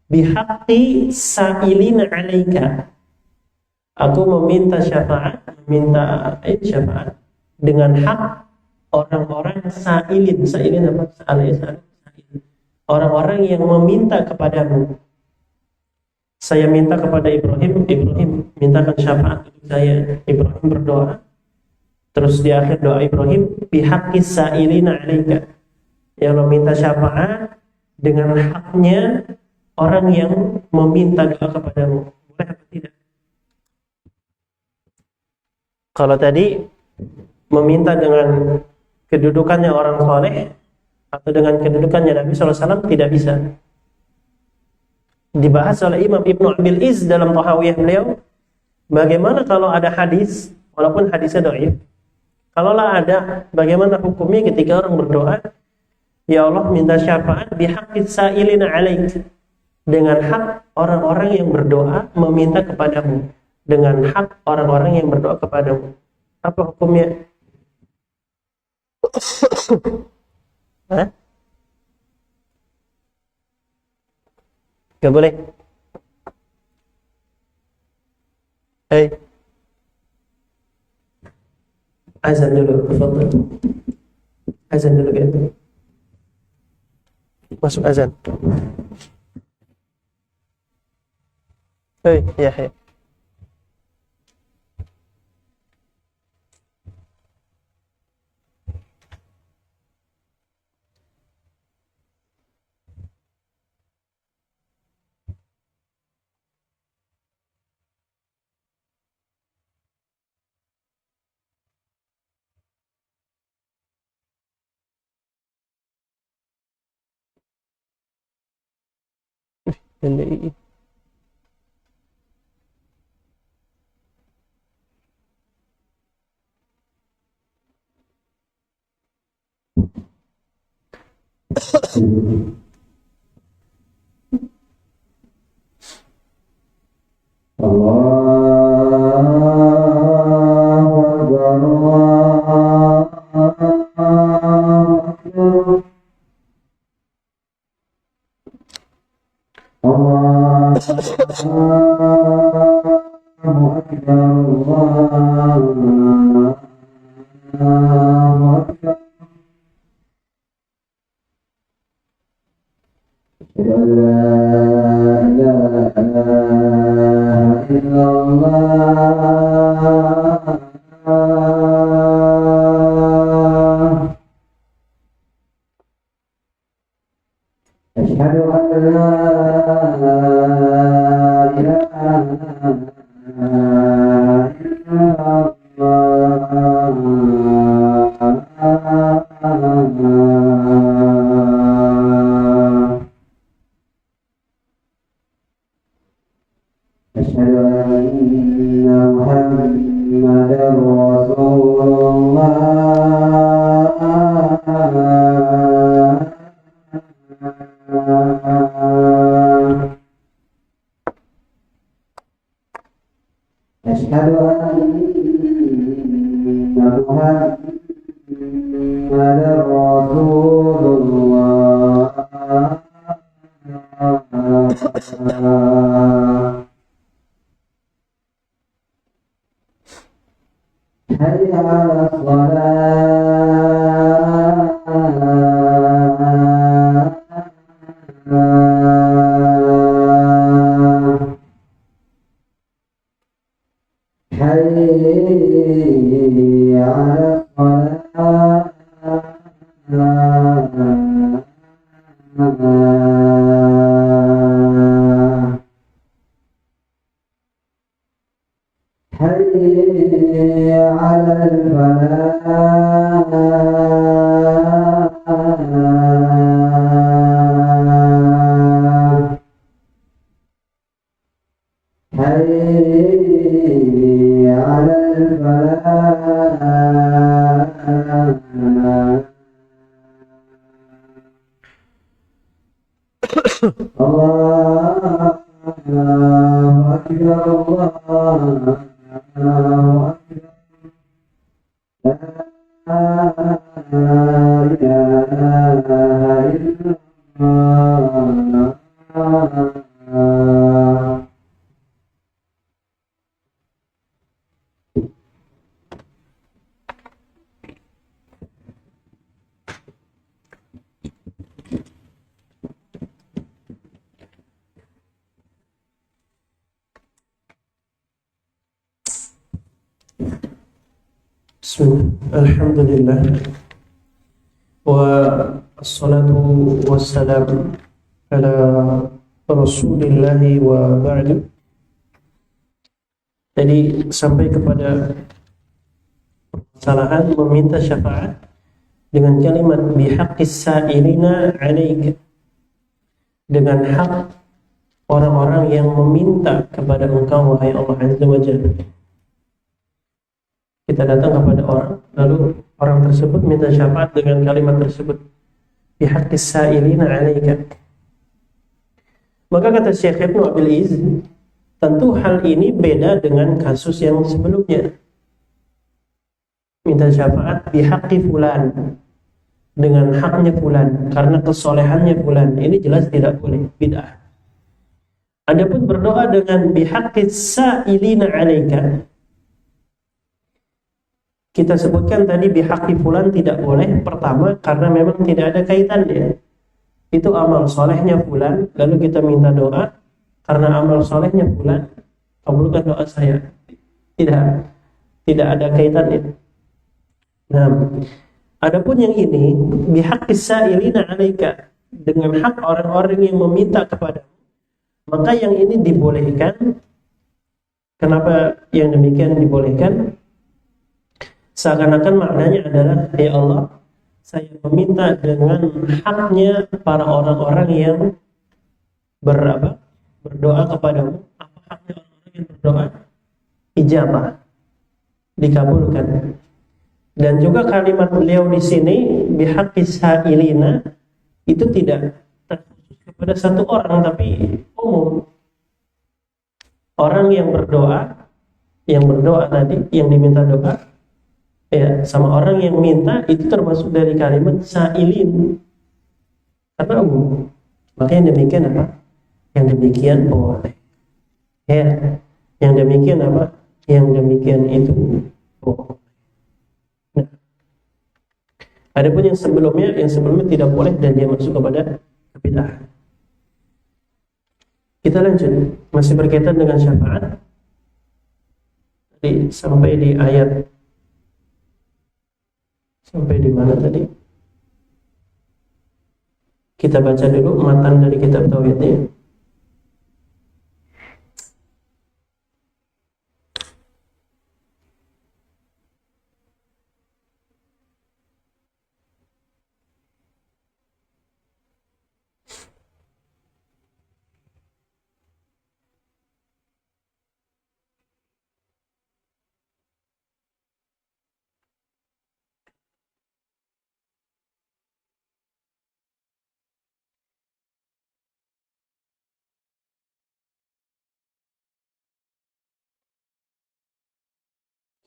bihaqi sa'ilina alaika? Aku meminta syafaat, syafaat dengan hak orang-orang sa'ilin apa? Sa'ilin. Orang-orang yang meminta kepadamu. Saya minta kepada Ibrahim mintakan syafaat untuk saya. Ibrahim berdoa. Terus di akhir doa Ibrahim, bihaqqis sa'ilina 'alaika. Yang meminta syafaat dengan haknya orang yang meminta doa kepadamu. Boleh atau tidak? Kalau tadi meminta dengan kedudukannya orang soleh atau dengan kedudukannya Nabi SAW tidak bisa. Dibahas oleh Imam Ibnu Abil Iz dalam Tahawiyah beliau, bagaimana kalau ada hadis, walaupun hadisnya dhaif, kalaulah ada, bagaimana hukumnya ketika orang berdoa, ya Allah minta syafaat bihaqqis sa'ilina 'alaik, dengan hak orang-orang yang berdoa meminta kepadamu, dengan hak orang-orang yang berdoa kepadamu. Apa hukumnya? Hah? Gak boleh. Azan dulu, tafadhal. Azan dulu gitu. Masuk azan. Ya. Ini Alhamdulillah wa assalatu wassalam ala Rasulillah wa ba'du. Jadi sampai kepada kesalahan meminta syafaat dengan kalimat bihaqqis sa'ilina 'alaika, dengan hak orang-orang yang meminta kepada engkau wahai Allah Azza wa Jalla. Kita datang kepada orang, lalu orang tersebut minta syafaat dengan kalimat tersebut, bihaqqis sa'ilina 'alaika. Maka kata Syekh Ibnu Abil Izz, tentu hal ini beda dengan kasus yang sebelumnya. Minta syafaat bihaqqi fulan, dengan haknya fulan, karena kesolehannya fulan, ini jelas tidak boleh, bid'ah. Adapun berdoa dengan bihaqqis sa'ilina 'alaika, kita sebutkan tadi bihaqqi fulan tidak boleh. Pertama, karena memang tidak ada kaitannya. Itu amal solehnya fulan, lalu kita minta doa karena amal solehnya fulan, kabulkan doa saya. Tidak ada kaitannya. Nah, adapun yang ini bihaqqis sa'ilina 'alaika, dengan hak orang-orang yang meminta kepada, maka yang ini dibolehkan. Kenapa yang demikian dibolehkan? Seakan-akan maknanya adalah, ya Allah, saya meminta dengan haknya para orang-orang yang berdoa kepadamu. Apa haknya orang-orang yang berdoa? Ijabah, dikabulkan. Dan juga kalimat beliau di sini bihaqqis sa'ilina itu tidak terkhusus kepada satu orang, tapi umum. Orang yang berdoa tadi, yang diminta doa, ya, sama orang yang minta, itu termasuk dari kalimat sa'ilin, karena umum. Maka yang demikian apa? Yang demikian boleh. Ya, yang demikian apa? Yang demikian itu boleh. Nah, adapun yang sebelumnya tidak boleh dan dia masuk kepada bid'ah. Kita lanjut, masih berkaitan dengan syafaat. Tadi sampai di ayat, sampai di mana tadi? Kita baca dulu matan dari kitab tauhidnya.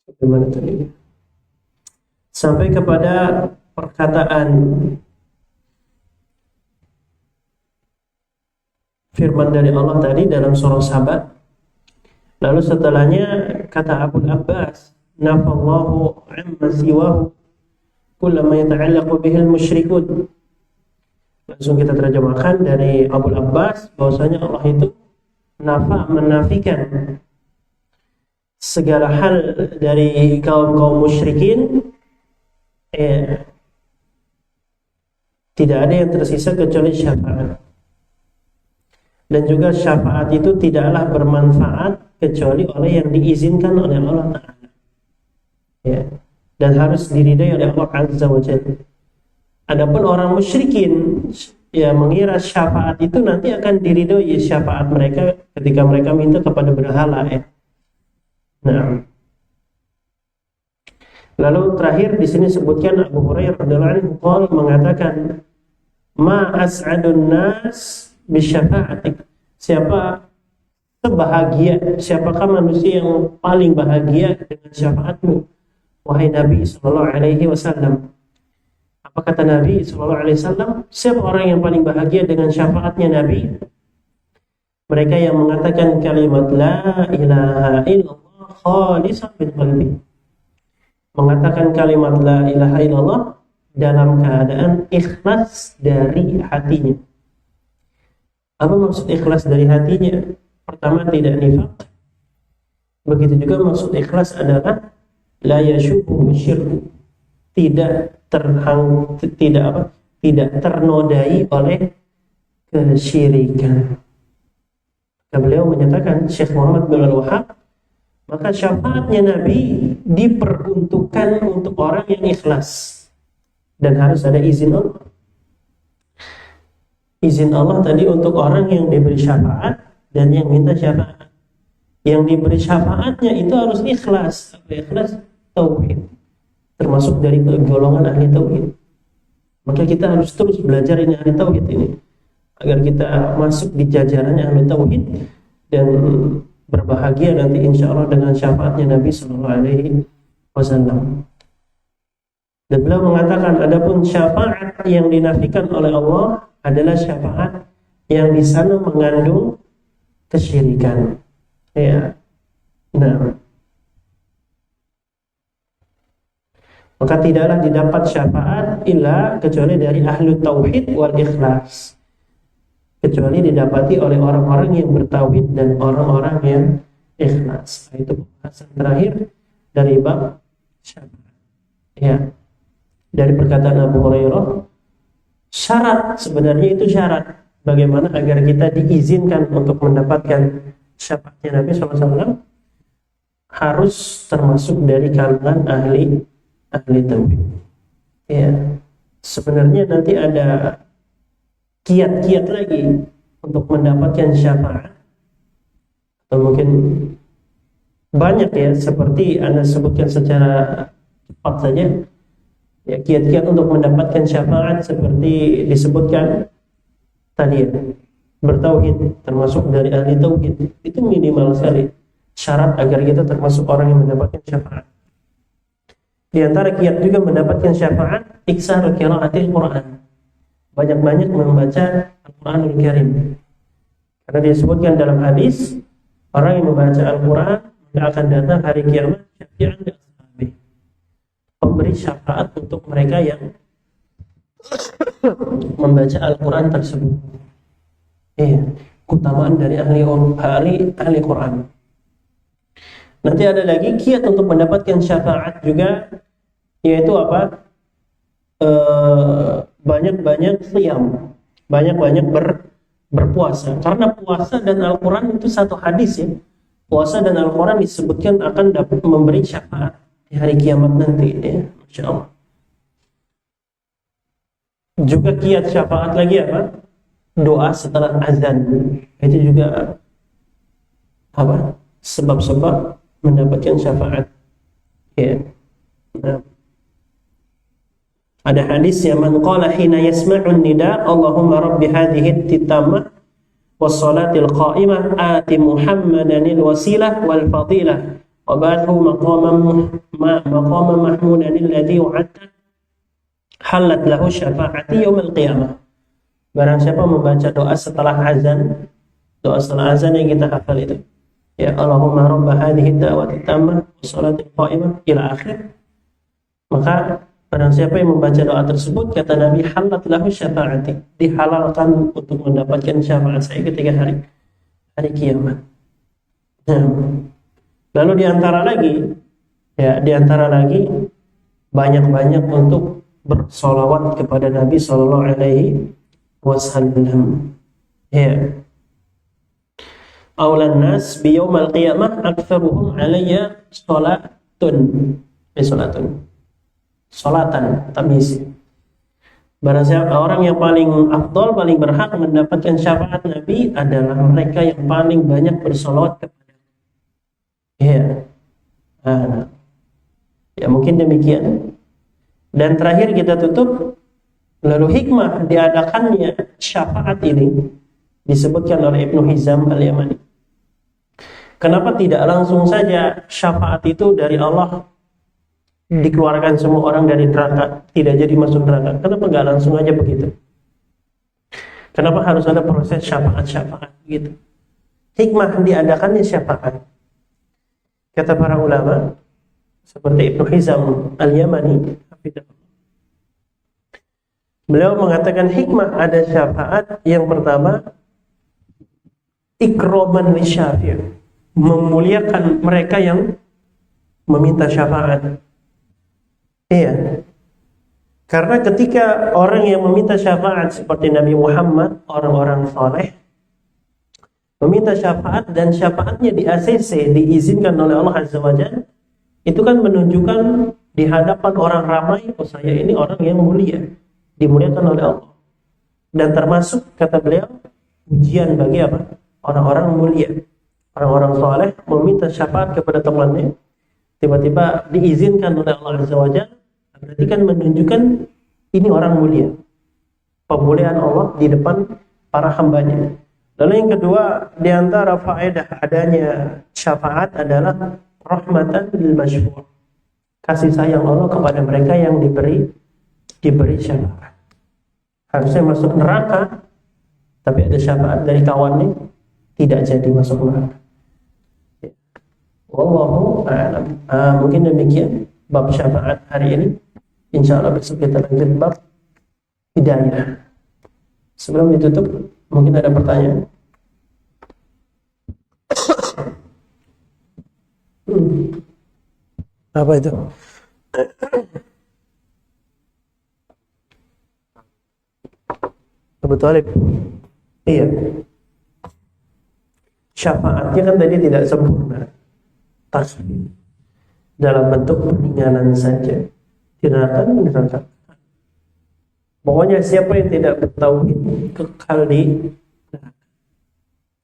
Sampai mana tadi? sampai kepada perkataan firman dari Allah tadi dalam surah Saba. Lalu setelahnya kata Abu Abbas, nafallahu amma siwahu kullama yata'allaqu bihil musyrikun. Langsung kita terjemahkan dari Abu Abbas bahwasanya Allah itu menafikan segala hal dari kaum musyrikin, tidak ada yang tersisa kecuali syafaat. Dan juga syafaat itu tidaklah bermanfaat kecuali oleh yang diizinkan oleh Allah Ta'ala, ya, dan harus diridai oleh Allah Azza wa Jalla. Adapun orang musyrikin ya mengira syafaat itu nanti akan diridai syafaat mereka ketika mereka minta kepada berhala, ya. Nah, lalu terakhir di sini sebutkan Abu Hurairah radhiyallahu anhu mengatakan, ma as'adun nas bisyafa'atik. Siapakah manusia yang paling bahagia dengan syafaatmu, wahai Nabi sallallahu alaihi wasallam? Apa kata Nabi sallallahu alaihi wasallam? Siapa orang yang paling bahagia dengan syafaatnya Nabi? Mereka yang mengatakan kalimat la ilaha illallah khalisatan min qalbi. Mengatakan kalimat la ilaha illallah dalam keadaan ikhlas dari hatinya. Apa maksud ikhlas dari hatinya? Pertama, tidak nifaq. Begitu juga maksud ikhlas adalah la yashubuhu syirku, tidak ternodai oleh kesyirikan. Beliau menyatakan, Syekh Muhammad bin Al-Wahhab, maka syafaatnya Nabi diperuntukkan untuk orang yang ikhlas dan harus ada izin Allah. Izin Allah tadi untuk orang yang diberi syafaat dan yang minta syafaat. Yang diberi syafaatnya itu harus ikhlas. Ikhlas tauhid, termasuk dari golongan ahli tauhid. Maka kita harus terus belajar ini ahli tauhid ini, agar kita masuk di jajarannya ahli tauhid dan berbahagia nanti insya Allah dengan syafaatnya Nabi Sallallahu Alaihi Wasallam. Dan beliau mengatakan, adapun syafaat yang dinafikan oleh Allah adalah syafaat yang di sana mengandung kesyirikan. Ya. Nah, maka tidaklah didapat syafaat illa kecuali dari ahlu tauhid wal ikhlas, kecuali didapati oleh orang-orang yang bertauhid dan orang-orang yang ikhlas. Itu pembahasan terakhir dari bab syafaat. Ya. Dari perkataan Abu Hurairah, syarat, sebenarnya itu syarat bagaimana agar kita diizinkan untuk mendapatkan syafaatnya Nabi SAW, harus termasuk dari kalangan ahli tauhid. Ya, sebenarnya nanti ada kiat-kiat lagi untuk mendapatkan syafaat, atau mungkin banyak ya, seperti Anda sebutkan secara cepat saja. Ya, kiat-kiat untuk mendapatkan syafaat seperti disebutkan tadi ya, bertauhid, termasuk dari ahli tauhid, itu minimal sekali syarat agar kita termasuk orang yang mendapatkan syafaat. Di antara kiat juga mendapatkan syafaat, iksar qiraatil Quran, banyak-banyak membaca Al-Quranul Karim, karena disebutkan dalam hadis, orang yang membaca Al-Quran maka akan datang hari kiamat syafi'an li ashabihi, pemberi syafaat untuk mereka yang membaca Al-Quran tersebut. Keutamaan dari ahli Quran. Nanti ada lagi kiat untuk mendapatkan syafaat juga, yaitu apa? Banyak-banyak siyam, banyak-banyak berpuasa. Karena puasa dan Al-Quran itu satu hadis ya. Puasa dan Al-Quran disebutkan akan dapat memberi syafaat di hari kiamat nanti ya, Masya Allah. Juga kiat syafaat lagi apa? Doa setelah azan. Itu juga apa? Sebab-sebab mendapatkan syafaat. Ya. Nah. Ada hadis yang man qala hina yasma'un nida Allahumma rabbi hadhihi at-tamah was salatil qa'imah ati Muhammadanil wasilah wal fadilah wa ba'athu maqaman mahmudan alladhi wa'adta halat lahu syafa'ati yaumil qiyamah. Barang siapa membaca doa setelah azan yang kita hafal itu, ya Allahumma rabba hadhihi da'wati tammah wassalatil qa'imah ila akhir, maka barang siapa yang membaca doa tersebut, kata Nabi, halat lahu syafa'ati, dihalalkan untuk mendapatkan syafaat saya ketika hari kiamat. Lalu diantara lagi banyak-banyak untuk bersolawat kepada Nabi Sallallahu Alaihi Wasallam. Ya. Aulan nas biyaumal qiyamah aktsaruhum alayya salatan tamyiz. Barang siapa orang yang paling afdal, paling berhak mendapatkan syafaat Nabi adalah mereka yang paling banyak bersolawat kepada. Ya. Ya mungkin demikian. Dan terakhir kita tutup, lalu hikmah diadakannya syafaat ini disebutkan oleh Ibnu Hizam Al-Yamani. Kenapa tidak langsung saja syafaat itu dari Allah dikeluarkan semua orang dari neraka, tidak jadi masuk neraka? Kenapa nggak langsung aja begitu? Kenapa harus ada proses syafaat gitu? Hikmah diadakannya syafaat, kata para ulama seperti Ibnu Hizam Al-Yamani, beliau mengatakan hikmah ada syafaat yang pertama, ikraman li syafi', memuliakan mereka yang meminta syafaat. Iya. Karena ketika orang yang meminta syafaat seperti Nabi Muhammad, orang-orang saleh meminta syafaat dan syafaatnya di ACC, diizinkan oleh Allah Azza wa Jalla, itu kan menunjukkan di hadapan orang ramai, oh saya ini orang yang mulia, dimuliakan oleh Allah. Dan termasuk, kata beliau, ujian bagi apa? Orang-orang mulia. Orang-orang saleh meminta syafaat kepada temannya, tiba-tiba diizinkan oleh Allah Azza wa Jalla, berarti kan menunjukkan ini orang mulia, pemuliaan Allah di depan para hambanya. Lalu yang kedua, di antara faedah adanya syafaat adalah rahmatan lil masyfur, kasih sayang Allah kepada mereka yang diberi syafaat. Harusnya masuk neraka, tapi ada syafaat dari kawannya, tidak jadi masuk neraka. Wallahu a'lam. Mungkin demikian bab syafaat hari ini. Insyaallah besok kita lanjut bab hidayah. Sebelum ditutup, mungkin ada pertanyaan. Apa itu? Abu Thalib. Iya. Syafaatnya kan tadi tidak sempurna. Tasbih dalam bentuk peninggalan saja, tidak akan menerasakan. Pokoknya siapa yang tidak bertauhid kekal di neraka.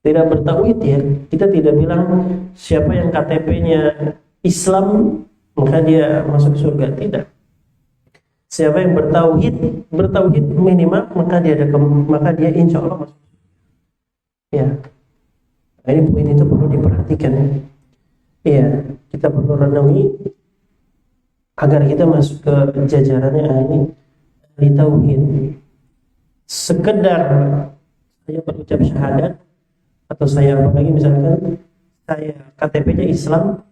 Tidak bertauhid ya, kita tidak bilang siapa yang KTP-nya Islam maka dia masuk surga, tidak. Siapa yang bertauhid minimal maka dia insya Allah masuk. Ya, nah, ini poin itu perlu diperhatikan. Iya, kita perlu renungi agar kita masuk ke jajarannya ahli tauhid. Sekedar saya berucap syahadat atau saya apalagi misalkan saya KTP-nya Islam,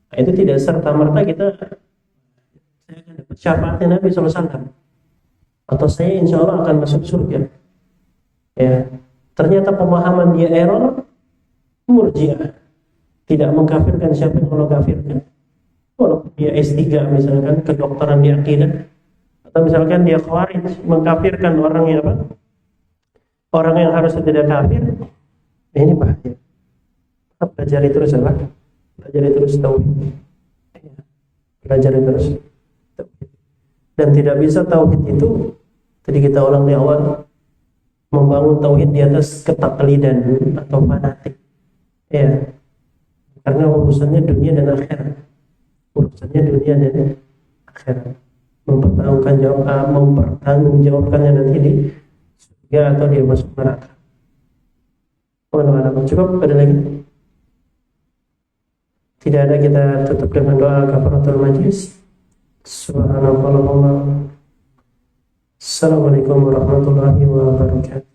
nah itu tidak serta-merta saya akan dapat syafaatnya Nabi SAW, atau saya insya Allah akan masuk surga. Ya, ternyata pemahaman dia error, murji'ah, tidak mengkafirkan siapa yang Allah kafirkan. Walaupun dia S3 misalkan kedokteran di akidah, atau misalkan dia khawarij mengkafirkan orang yang apa? Orang yang harusnya tidak kafir. Nah, ini bahaya. Pelajari terus apa? Pelajari terus tauhid. Pelajari terus tauhid. Dan tidak bisa tauhid itu, tadi kita ulang di awal, membangun tauhid di atas ketaklidan atau fanatik. Ya. Karena urusannya dunia dan akhirat. Urusannya dunia dan akhirat. Mempertanggungjawabkannya nanti di surga atau dia masuk neraka. Cukup, ada lagi? tidak ada, kita tutup dengan doa kafaratul majlis. Subhanallahumma. Assalamualaikum warahmatullahi wabarakatuh.